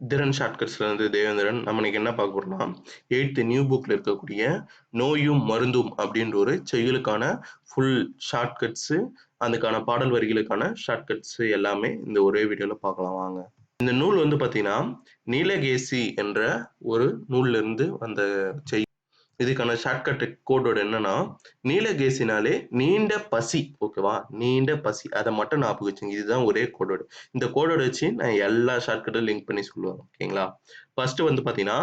திறன் ஷார்ட்கட்ஸ்லேருந்து தேவேந்திரன். நம்ம இன்னைக்கு என்ன பார்க்க போறோம்னா, 8த் நியூ புக்ல இருக்கக்கூடிய நோயும் மருந்தும் அப்படின்ற ஒரு செய்யுளுக்கான ஃபுல் ஷார்ட்கட்ஸு, அதுக்கான பாடல் வரிகளுக்கான ஷார்ட்கட்ஸு எல்லாமே இந்த ஒரே வீடியோல பார்க்கலாம் வாங்க. இந்த நூல் வந்து பார்த்தீங்கன்னா, நீலகேசி என்ற ஒரு நூல்லிருந்து வந்த செய்யுள். இதுக்கான ஷார்ட்கட் கோடோட என்னன்னா, நீலகேசினாலே நீண்ட பசி. ஓகேவா? நீண்ட பசி. அத மட்டும் ஞாபகம் வச்சுங்க. இதுதான் ஒரே கோடோடு. இந்த கோடோட வச்சு நான் எல்லா ஷார்ட்கட்டும் லிங்க் பண்ணி சொல்லுவேன். ஓகேங்களா? ஃபர்ஸ்ட் வந்து பார்த்தீங்கன்னா,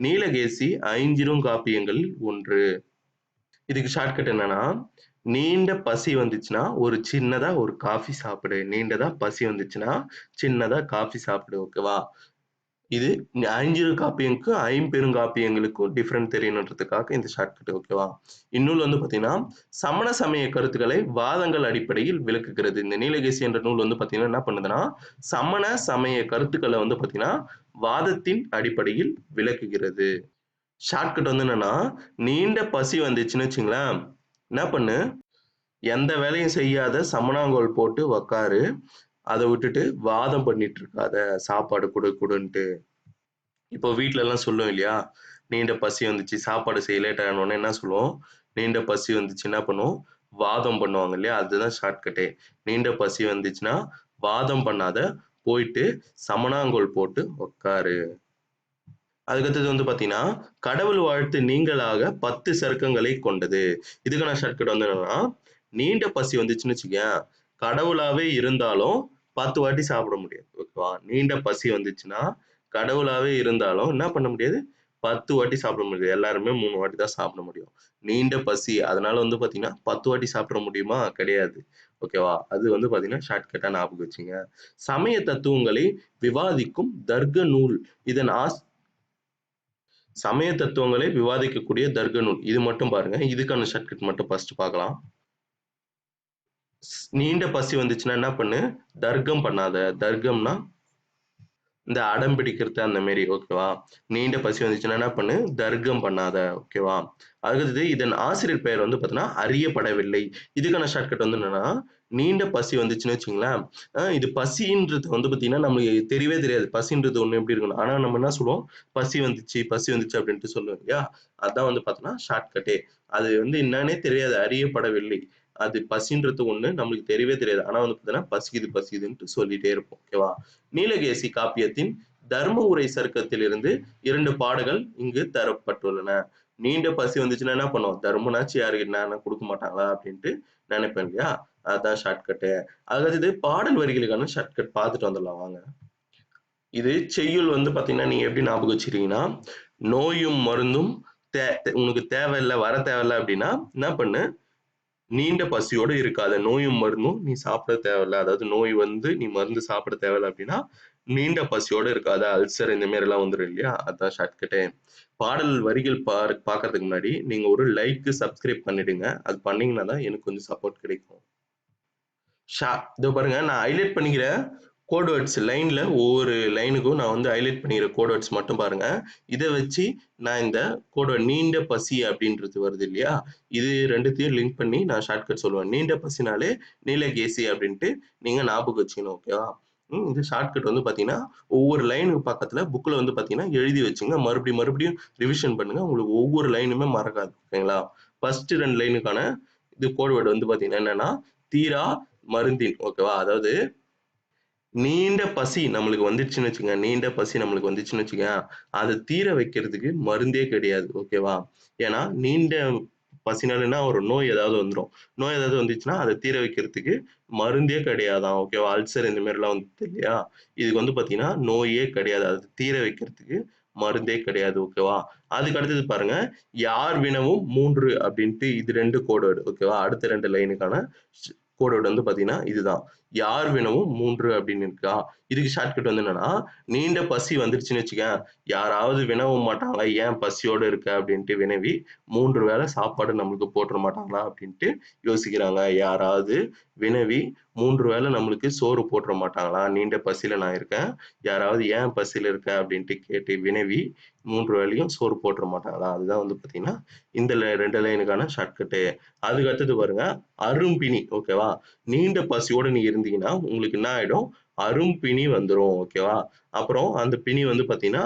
நீலகேசி ஐஞ்சிறுகாப்பியங்களில் ஒன்று. இதுக்கு ஷார்ட்கட் என்னன்னா, நீண்ட பசி வந்துச்சுன்னா, ஒரு சின்னதா ஒரு காஃபி சாப்பிடு. நீண்டதா பசி வந்துச்சுன்னா, சின்னதா காஃபி சாப்பிடு. ஓகேவா? இது ஐஞ்சிறுகாப்பியங்களுக்கும், ஐம்பெருங்காப்பியங்களுக்கும் டிஃபரெண்ட் தெரியணுன்றதுக்காக இந்த ஷார்ட்கட். ஓகேவா? இந்நூல் வந்து பார்த்தீங்கன்னா, சமண சமய கருத்துக்களை வாதங்கள் அடிப்படையில் விளக்குகிறது. இந்த நீலகேசி என்ற நூல் வந்து பார்த்தீங்கன்னா, என்ன பண்ணுதுன்னா, சமண சமய கருத்துக்கள வந்து பார்த்தீங்கன்னா, வாதத்தின் அடிப்படையில் விளக்குகிறது. ஷார்ட்கட் வந்து என்னன்னா, நீண்ட பசி வந்துச்சுன்னு வச்சுங்களேன், என்ன பண்ணு, எந்த வேலையும் செய்யாத சமணாங்கோல் போட்டு உக்காரு. அத விட்டுட்டு வாதம் பண்ணிட்டு இருக்காத, சாப்பாடு குடு குடுன்ட்டு. இப்போ வீட்லலாம் சொல்லுவோம் இல்லையா? நீண்ட பசி வந்துச்சு, சாப்பாடு செய்ய லேட் ஆனோனே என்ன சொல்லுவோம்? நீண்ட பசி வந்துச்சு என்ன பண்ணுவோம்? வாதம் பண்ணுவாங்க இல்லையா? அதுதான் ஷார்ட்கட்டே. நீண்ட பசி வந்துச்சுன்னா, வாதம் பண்ணாத, போயிட்டு சமணாங்கோல் போட்டு உக்காரு. அதுக்கடுத்தது வந்து பார்த்தீங்கன்னா, கடவுள் வாழ்த்து நீங்களாக 10 சருக்கங்களை கொண்டது. இதுக்கான ஷார்ட்கட் வந்து என்னன்னா, நீண்ட பசி வந்துச்சுன்னு வச்சுக்கயேன், கடவுளாவே இருந்தாலும் 10 வாட்டி சாப்பிட முடியாது. ஓகேவா? நீண்ட பசி வந்துச்சுன்னா, கடவுளாவே இருந்தாலும் என்ன பண்ண முடியாது? 10 வாட்டி சாப்பிட முடியாது. எல்லாருமே 3 வாட்டி தான் சாப்பிட முடியும். நீண்ட பசி. அதனால வந்து பார்த்தீங்கன்னா, 10 வாட்டி சாப்பிட முடியுமா? கிடையாது. ஓகேவா? அது வந்து பார்த்தீங்கன்னா, ஷார்ட்கட்டா ஞாபகம் வச்சுங்க. சமய தத்துவங்களை விவாதிக்கும் தர்க்க நூல். இதன் சமய தத்துவங்களை விவாதிக்கக்கூடிய தர்க்க நூல். இது மட்டும் பாருங்க. இதுக்கான ஷார்ட்கட் மட்டும் ஃபர்ஸ்ட் பார்க்கலாம். நீண்ட பசி வந்துச்சுன்னா என்ன பண்ணு? தர்க்கம் பண்ணாத. தர்க்கம்னா இந்த அடம் பிடிக்கிறது அந்த மாரி. ஓகேவா? நீண்ட பசி வந்துச்சுன்னா என்ன பண்ணு? தர்க்கம் பண்ணாத. ஓகேவா? அடுத்தது இதன் ஆசிரியர் பெயர் வந்து பார்த்தீங்கன்னா, அறியப்படவில்லை. இதுக்கான ஷார்ட்கட் வந்து என்னன்னா, நீண்ட பசி வந்துச்சுன்னு வச்சுக்கங்களேன், இது பசின்றது வந்து பார்த்தீங்கன்னா, நம்மளுக்கு தெரியவே தெரியாது. பசின்றது ஒண்ணு எப்படி இருக்குன்னு. ஆனா நம்ம என்ன சொல்லுவோம்? பசி வந்துச்சு அப்படின்ட்டு சொல்லுவோம் இல்லையா? அதான் வந்து பார்த்தோன்னா ஷார்ட்கட்டே. அது வந்து என்னன்னே தெரியாது. அறியப்படவில்லை. அது பசின்றது ஒண்ணு நம்மளுக்கு தெரியவே தெரியாது. ஆனா வந்து பார்த்தீங்கன்னா, பசிக்குதுன்ட்டு சொல்லிட்டே இருப்போம். ஓகேவா? நீலகேசி காப்பியத்தின் தர்ம உரை சருக்கத்திலிருந்து 2 பாடல்கள் இங்கு தரப்பட்டுள்ளன. நீண்ட பசி வந்துச்சுன்னா என்ன பண்ணுவோம்? தர்மனாச்சு யாருக்கு என்னன்னா குடுக்க மாட்டாங்களா? அப்படின்ட்டு நெனைப்பேன் இல்லையா? அதான் ஷார்ட்கட்டு. அடுத்தது பாடல் வரிகளுக்கான ஷார்ட்கட் பார்த்துட்டு வந்துடலாம் வாங்க. இது செய்யுள் வந்து பார்த்தீங்கன்னா, நீங்க எப்படி ஞாபகம் வச்சுக்கிறீங்கன்னா, நோயும் மருந்தும் தே உனக்கு தேவையில்ல, தேவையில்ல அப்படின்னா, என்ன பண்ணு? நீண்ட பசியோட இருக்காத. நோயும் மருந்தும் நீ சாப்பிட தேவையில்ல. அதாவது நோய் வந்து நீ மருந்து சாப்பிட தேவையில்ல அப்படின்னா, நீண்ட பசியோட இருக்காத. அல்சர் இந்த மாரிலாம் வந்துரும் இல்லையா? அதான் ஷார்ட்கட்டே. பாடல் வரிகள் பார்க்கறதுக்கு முன்னாடி, நீங்க ஒரு லைக், சப்ஸ்கிரைப் பண்ணிடுங்க. அது பண்ணீங்கன்னா தான் எனக்கு கொஞ்சம் சப்போர்ட் கிடைக்கும். ஷா இதோ பாருங்க நான் ஹைலைட் பண்ணிக்கிற கோட் வேர்ட்ஸ் லைன்ல ஒவ்வொரு லைனுக்கும் நான் வந்து ஹைலைட் பண்ணிக்கிற கோட் வேர்ட்ஸ் மட்டும் பாருங்க. இத வச்சு நான் இந்த கோட் வேர்ட் நீண்ட பசி அப்படின்றது வருது இல்லையா? இது 2த்தையும் லிங்க் பண்ணி நான் ஷார்ட்கட் சொல்லுவேன். நீண்ட பசினாலே நீலகேசி அப்படின்ட்டு நீங்க ஞாபகம் வச்சுக்கணும். ஓகேவா? இந்த ஷார்ட்கட் வந்து பார்த்தீங்கன்னா, ஒவ்வொரு லைனுக்கு பக்கத்துல புக்ல வந்து பார்த்தீங்கன்னா, எழுதி வச்சுங்க. மறுபடியும் ரிவிஷன் பண்ணுங்க. உங்களுக்கு ஒவ்வொரு லைனுமே மறக்காது. ஓகேங்களா? ஃபர்ஸ்ட் 2 லைனுக்கான இது கோட் வேர்ட் வந்து பார்த்தீங்கன்னா என்னன்னா, தீரா மருந்தின். ஓகேவா? அதாவது நீண்ட பசி நம்மளுக்கு வந்துருச்சுன்னு வச்சுக்கங்க. நீண்ட பசி நம்மளுக்கு வந்துச்சுன்னு வச்சுக்கயேன், அத தீர வைக்கிறதுக்கு மருந்தே கிடையாது. ஓகேவா? ஏன்னா, நீண்ட பசினால என்ன வரும்? நோய் ஏதாவது வந்துரும். நோய் ஏதாவது வந்துச்சுன்னா, அத தீர வைக்கிறதுக்கு மருந்தே கிடையாதாம். ஓகேவா? அல்சர் இந்த மாரிலாம் வந்துது இல்லையா? இதுக்கு வந்து பார்த்தீங்கன்னா, நோயே கிடையாது. அது தீர வைக்கிறதுக்கு மருந்தே கிடையாது. ஓகேவா? அதுக்கு அடுத்தது பாருங்க, யார் வினவும் 3 அப்படின்ட்டு இது 2 கோட் வேர்ட். ஓகேவா? அடுத்த 2 லைனுக்கான கோட் வேர்ட் வந்து பார்த்தீங்கன்னா, இதுதான். யார் வினவும் 3 அப்படின்னு இருக்கா? இதுக்கு ஷார்ட்கட் வந்து என்னன்னா, நீண்ட பசி வந்துருச்சுன்னு வச்சுக்கயேன், யாராவது வினவ மாட்டாங்களா? ஏன் பசியோட இருக்க? அப்படின்ட்டு வினவி 3 வேள சாப்பாடு நம்மளுக்கு போட்டுற மாட்டாங்களா? அப்படின்ட்டு யோசிக்கிறாங்க. யாராவது வினவி 3 வேள நம்மளுக்கு சோறு போட்டுற மாட்டாங்களா? நீண்ட பசியில நான் இருக்கேன். யாராவது ஏன் பசியில இருக்க? அப்படின்ட்டு கேட்டு வினவி 3 வேளையும் சோறு போட்டுற மாட்டாங்களா? அதுதான் வந்து பார்த்தீங்கன்னா, இந்த 2 லைனுக்கான ஷார்ட்கட்டு. அதுக்கு அடுத்தது பாருங்க, அரும்பிணி. ஓகேவா? நீண்ட பசியோட நீங்க இருந்தீங்கன்னா, உங்களுக்கு என்ன ஆயிடும்? அரும்பிணி வந்துரும். ஓகேவா? அப்புறம் அந்த பிணி வந்து பார்த்தீங்கன்னா,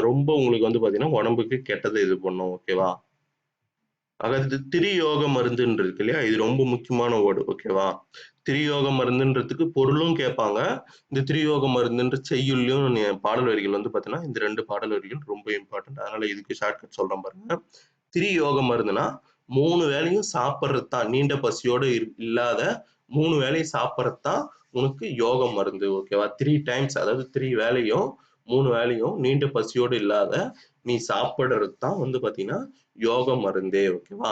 ரொம்ப உங்களுக்கு வந்து பார்த்தீங்கன்னா, உடம்புக்கு கெட்டத இது பண்ணும். ஓகேவா? அதாவது திரியோக மருந்துன்னு இருக்கு இல்லையா? இது ரொம்ப முக்கியமான வேர்டு. ஓகேவா? திரியோக மருந்துன்றதுக்கு பொருளும் கேட்பாங்க. இந்த திரியோக மருந்துன்ற செய்யுள்லயும் பாடல் வரிகள் வந்து பார்த்தீங்கன்னா, இந்த 2 பாடல் வரிகள் ரொம்ப இம்பார்ட்டன்ட். அதனால இதுக்கு ஷார்ட்கட் சொல்றேன் பாருங்க. திரியோக மருந்துனா 3 வேளையும் சாப்பிடுறது தான். நீண்ட பசியோட இல்லாத 3 வேளையும் சாப்பிடுறது தான் உனக்கு யோக மருந்து. ஓகேவா? 3 டைம்ஸ் அதாவது 3 வேளையும் 3 வேளையும் நீண்ட பசியோடு இல்லாத நீ சாப்பிடுறது தான் வந்து பார்த்தீங்கன்னா, யோக மருந்தே. ஓகேவா?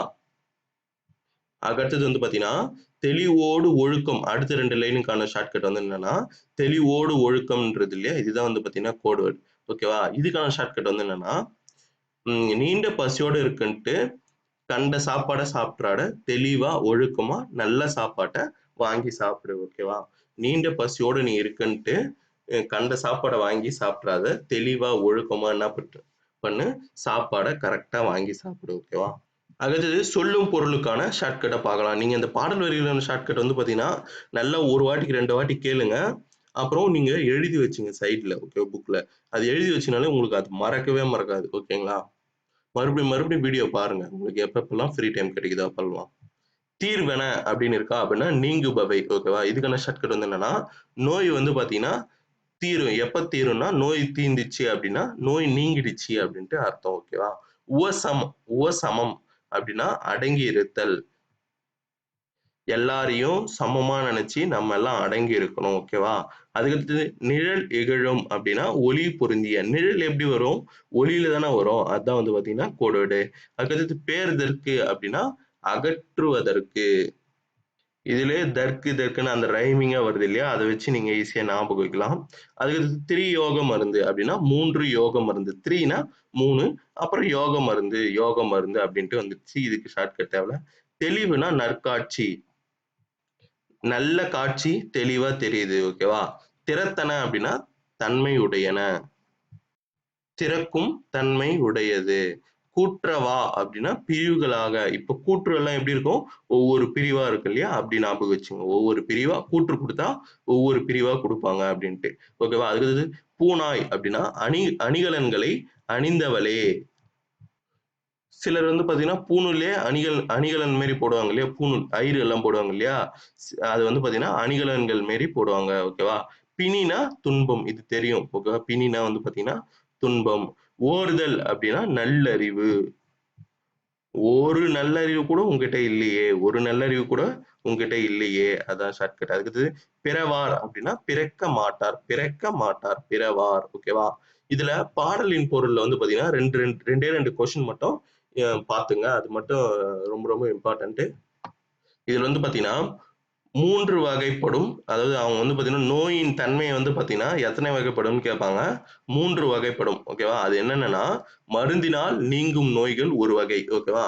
அடுத்தது வந்து பார்த்தீங்கன்னா, தெளிவோடு ஒழுக்கம். அடுத்த 2 லைனுக்கான ஷார்ட்கட் வந்து என்னன்னா, தெளிவோடு ஒழுக்கம்ன்றது இல்லையா? இதுதான் வந்து பார்த்தீங்கன்னா, கோட் வேர்ட். ஓகேவா? இதுக்கான ஷார்ட்கட் வந்து என்னன்னா, நீண்ட பசியோட இருக்குன்ட்டு கண்ட சாப்பாட சாப்பிட்றாத, தெளிவா, ஒழுக்கமா நல்ல சாப்பாட்ட வாங்கி சாப்பிடு. ஓகேவா? நீண்ட பசியோட நீ இருக்கன்ட்டு, கண்ட சாப்பாட வாங்கி சாப்பிட்றாத, தெளிவா, ஒழுக்கமா என்ன பண்ணு, சாப்பாட கரெக்ட்டா வாங்கி சாப்பிடு. ஓகேவா? அடுத்தது சொல்லும் பொருளுக்கான ஷார்ட்கட்ட பார்க்கலாம். நீங்க இந்த பாடல் வரிகளான ஷார்ட்கட் வந்து பார்த்தீங்கன்னா, நல்லா 1 வாட்டிக்கு 2 வாட்டி கேளுங்க. அப்புறம் நீங்க எழுதி வச்சுங்க சைட்ல. ஓகே புக்ல. அது எழுதி வச்சீங்கனாலே உங்களுக்கு அது மறக்கவே மறக்காது. ஓகேங்களா? மறுபடியும் மறுபடியும் வீடியோ பாருங்க. உங்களுக்கு எப்பப்பலாம் ஃப்ரீ டைம் கிடைக்குதோ அப்பல்லாம். தீர்வென அப்படின்னு இருக்கா? அப்படின்னா நீங்குபவை. ஓகேவா? இதுக்கான ஷார்ட்கட் வந்து என்னன்னா, நோய் வந்து பார்த்தீங்கன்னா, தீரும். எப்ப தீரும்னா, நோய் தீர்ந்துச்சு அப்படின்னா, நோய் நீங்கிடுச்சு அப்படின்ட்டு அர்த்தம். ஓகேவா? உவசமம் அப்படின்னா அடங்கி இருத்தல். எல்லாரையும் சமமா நெனச்சு நம்ம எல்லாம் அடங்கி இருக்கணும். ஓகேவா? அதுக்கடுத்தது நிழல் இகழும் அப்படின்னா, ஒளி பொருந்திய. நிழல் எப்படி வரும்? ஒளியில தானே வரும். அதான் வந்து பார்த்தீங்கன்னா, கோடு வேர்டு. அதுக்கடுத்தது பேர்தற்கு அப்படின்னா, அகற்றுவதற்கு. இதிலே தர்க்குன்னு அந்த ரைமிங்கா வருது இல்லையா? அத வச்சு நீங்க ஈஸியா ஞாபகம் வைக்கலாம். அதுக்கடுத்து திரியோக மருந்து அப்படின்னா 3 யோக மருந்து. 3னா 3 அப்புறம் யோக மருந்து அப்படின்ட்டு வந்துருச்சு. இதுக்கு ஷார்ட்கட் தேவல்ல. தெளிவுனா நற்காட்சி. நல்ல காட்சி தெளிவா தெரியுது. ஓகேவா? திறத்தன அப்படின்னா தன்மை உடையன. திறக்கும் தன்மை உடையது. கூற்றவா அப்படின்னா பிரிவுகளாக. இப்ப கூற்று எல்லாம் எப்படி இருக்கும்? ஒவ்வொரு பிரிவா இருக்கு இல்லையா? அப்படி ஞாபகம் வச்சுக்கோங்க. ஒவ்வொரு பிரிவா கூற்று குடுத்தா, ஒவ்வொரு பிரிவா குடுப்பாங்க அப்படின்ட்டு. ஓகேவா? அடுத்தது பூநாய் அப்படின்னா, அணிகலன்களை அணிந்தவளே. சிலர் வந்து பார்த்தீங்கன்னா, பூணூல்லயே அணிகலன் மாரி போடுவாங்க இல்லையா? பூணூல், ஐயரு எல்லாம் போடுவாங்க இல்லையா? அது வந்து பார்த்தீங்கன்னா, அணிகலன்கள் மாரி போடுவாங்க. ஓகேவா? பிணினா துன்பம். இது தெரியும். ஓகேவா? பிணினா வந்து பார்த்தீங்கன்னா, துன்பம். ஓர்தல் அப்படின்னா நல்லறிவு. ஒரு நல்லறிவு கூட உன்கிட்ட இல்லையே! ஒரு நல்லறிவு கூட உன்கிட்ட இல்லையே! அதான் ஷார்ட்கட். அடுத்தது பிறவார் அப்படின்னா, பிறக்க மாட்டார். பிறக்க மாட்டார். பிறவார். ஓகேவா? இதுல பாடலின் பொருள்ல வந்து பார்த்தீங்கன்னா, 2 கொஸ்டின் மட்டும் பாத்துங்க. அது மட்டும் ரொம்ப ரொம்ப இம்பார்ட்டன்ட். இதுல வந்து பார்த்தீங்கன்னா, 3 வகைப்படும். அதாவது அவங்க வந்து பார்த்தீங்கன்னா, நோயின் தன்மை வந்து பார்த்தீங்கன்னா, எத்தனை வகைப்படும்னு கேட்பாங்க. 3 வகைப்படும். ஓகேவா? அது என்னென்னன்னா, மருந்தினால் நீங்கும் நோய்கள் ஒரு வகை. ஓகேவா?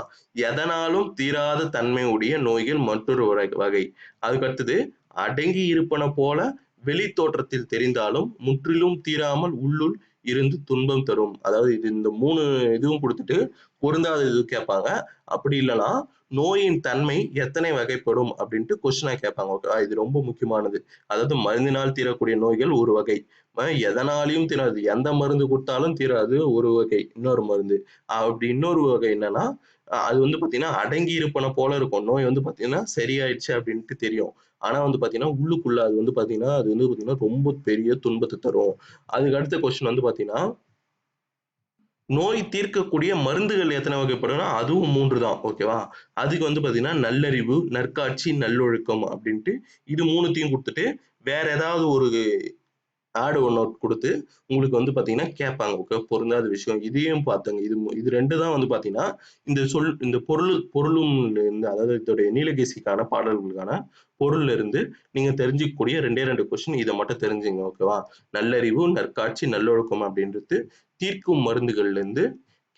எதனாலும் தீராத தன்மை உடைய நோய்கள் மற்றொரு வகை. அதுக்கு அடுத்தது, அடங்கி இருப்பன போல வெளித் தோற்றத்தில் தெரிந்தாலும், முற்றிலும் தீராமல் உள்ளுள் இருந்து துன்பம் தரும். அதாவது இது இந்த 3 இதுவும் குடுத்துட்டு, பொருந்தாத இது கேட்பாங்க. அப்படி இல்லன்னா, நோயின் தன்மை எத்தனை வகைப்படும் அப்படின்ட்டு கொஸ்டினா கேட்பாங்க. ஓகேவா? இது ரொம்ப முக்கியமானது. அதாவது மருந்தினால் தீரக்கூடிய நோய்கள் ஒரு வகை. எதனாலயும் தீராது. எந்த மருந்து குடுத்தாலும் தீராது ஒரு வகை. இன்னொரு மருந்து. அப்படி இன்னொரு வகை என்னன்னா, அது வந்து பார்த்தீங்கன்னா, அடங்கி இருப்பன போல இருக்கும். நோய் வந்து பார்த்தீங்கன்னா, சரியாயிடுச்சு அப்படின்ட்டு தெரியும். ஆனா வந்து பார்த்தீங்கன்னா, உள்ளுக்குள்ள அது வந்து பார்த்தீங்கன்னா, ரொம்ப பெரிய துன்பத்த தரும். அதுக்கு அடுத்த கொஸ்டின் வந்து பார்த்தீங்கன்னா, நோய் தீர்க்கக்கூடிய மருந்துகள் எத்தனை வகைப்படும்னா, அதுவும் 3 தான். ஓகேவா? அதுக்கு வந்து பார்த்தீங்கன்னா, நல்லறிவு, நற்காட்சி, நல்லொழுக்கம் அப்டின்ட்டு இது 3த்தையும் குடுத்துட்டு, வேற ஏதாவது ஒரு ஆட் ஒண்ணு குடுத்து, உங்களுக்கு வந்து பார்த்தீங்கன்னா கேட்பாங்க. ஓகே பொருந்தாத விஷயம். இதையும் பாத்துங்க. இது 2 தான் வந்து பார்த்தீங்கன்னா, இந்த பொருளும் இருந்து அதாவது இதோடைய நீலகேசிக்கான பாடல்களுக்கான பொருள்ல இருந்து நீங்க தெரிஞ்சுக்கக்கூடிய 2 கொஸ்டின் இத மட்டும் தெரிஞ்சுங்க. ஓகேவா? நல்லறிவு, நற்காட்சி, நல்லொழுக்கம் அப்டின்றது தீர்க்கும் மருந்துகள்ல இருந்து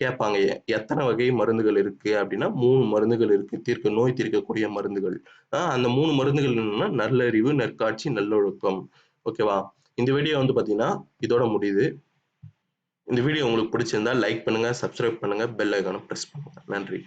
கேட்பாங்க. எத்தன வகை மருந்துகள் இருக்கு அப்டின்னா, 3 மருந்துகள் இருக்கு. நோய் தீர்க்கக்கூடிய மருந்துகள். அந்த 3 மருந்துகள் என்னன்னா, நல்லறிவு, நற்காட்சி, நல்லொழுக்கம். ஓகேவா? இந்த வீடியோ வந்து பார்த்தீங்கன்னா, இதோட முடியுது. இந்த வீடியோ உங்களுக்கு பிடிச்சிருந்தா லைக் பண்ணுங்க, சப்ஸ்கிரைப் பண்ணுங்க, பெல் ஐகான பிரஸ் பண்ணுங்க. நன்றி.